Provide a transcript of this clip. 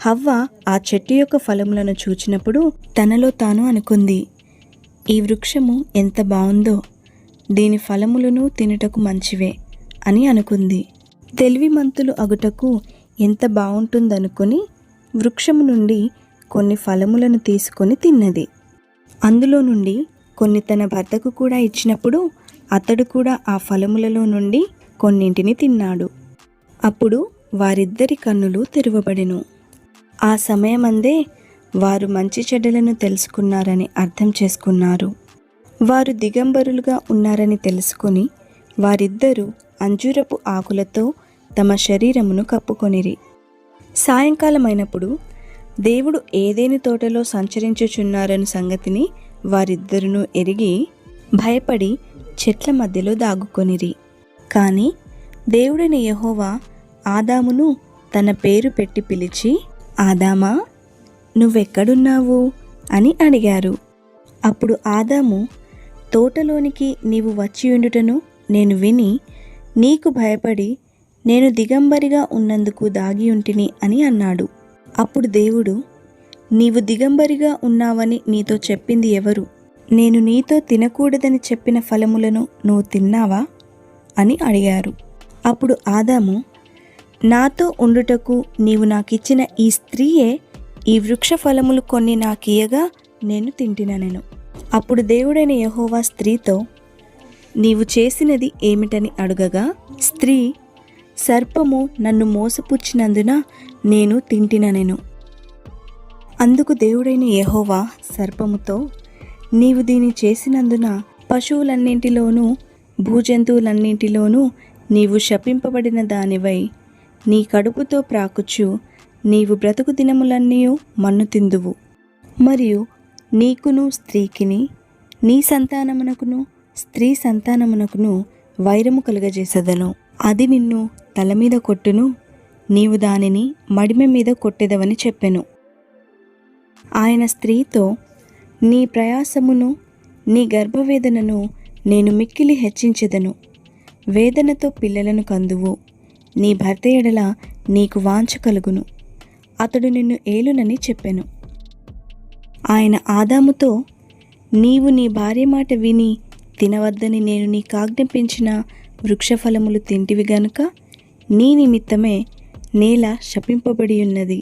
హవ్వ ఆ చెట్టు యొక్క ఫలములను చూచినప్పుడు తనలో తాను అనుకుంది, ఈ వృక్షము ఎంత బావుందో, దీని ఫలములను తినుటకు మంచివే అని అనుకుంది. తెలివిమంతులు అగుటకు ఎంత బావుంటుందనుకొని వృక్షము నుండి కొన్ని ఫలములను తీసుకొని తిన్నది. అందులో నుండి కొన్ని తన భర్తకు కూడా ఇచ్చినప్పుడు అతడు కూడా ఆ ఫలములలో నుండి కొన్నింటిని తిన్నాడు. అప్పుడు వారిద్దరి కన్నులు తెరవబడెను. ఆ సమయమందే వారు మంచి చెడ్డలను తెలుసుకున్నారని అర్థం చేసుకున్నారు. వారు దిగంబరులుగా ఉన్నారని తెలుసుకొని వారిద్దరూ అంజూరపు ఆకులతో తమ శరీరమును కప్పుకొనిరి. సాయంకాలమైనప్పుడు దేవుడు ఏదెను తోటలో సంచరించుచున్నారని సంగతిని వారిద్దరును ఎరిగి భయపడి చెట్ల మధ్యలో దాగుకొనిరి. కాని దేవుడైన యెహోవా ఆదామును తన పేరు పెట్టి పిలిచి, ఆదామా, నువ్వెక్కడున్నావు అని అడిగారు. అప్పుడు ఆదాము, తోటలోనికి నీవు వచ్చియుండుటను నేను విని నీకు భయపడి నేను దిగంబరిగా ఉన్నందుకు దాగియుంటిని అని అన్నాడు. అప్పుడు దేవుడు, నీవు దిగంబరిగా ఉన్నావని నీతో చెప్పింది ఎవరు? నేను నీతో తినకూడదని చెప్పిన ఫలములను నువ్వు తిన్నావా అని అడిగారు. అప్పుడు ఆదాము, నాతో ఉండుటకు నీవు నాకిచ్చిన ఈ స్త్రీయే ఈ వృక్ష ఫలములు కొన్ని నాకియగా నేను తింటిననెను. అప్పుడు దేవుడైన యెహోవా స్త్రీతో, నీవు చేసినది ఏమిటని అడుగగా స్త్రీ, సర్పము నన్ను మోసపుచ్చినందున నేను తింటిననెను. అందుకు దేవుడైన యెహోవా సర్పముతో, నీవు దీని చేసినందున పశువులన్నింటిలోనూ భూజంతువులన్నింటిలోనూ నీవు శపింపబడిన దానివై నీ కడుపుతో ప్రాకుచు నీవు బ్రతుకు దినములన్నీ మన్ను తిందువు. మరియు నీకును స్త్రీకిని, నీ సంతానమునకును స్త్రీ సంతానమునకును వైరము కలుగజేసెదను. అది నిన్ను తల మీద కొట్టును, నీవు దానిని మడిమె మీద కొట్టెదవని చెప్పెను. ఆయన స్త్రీతో, నీ ప్రయాసమును నీ గర్భవేదనను నేను మిక్కిలి హెచ్చించెదను. వేదనతో పిల్లలను కందువు. నీ భర్త ఎడల నీకు వాంఛ కలుగును, అతడు నిన్ను ఏలునని చెప్పెను. ఆయన ఆదాముతో, నీవు నీ భార్య మాట విని తినవద్దని నేను నీకాజ్ఞాపించిన వృక్షఫలములు తింటివి గనుక నీ నిమిత్తమే నేల శపింపబడి ఉన్నది.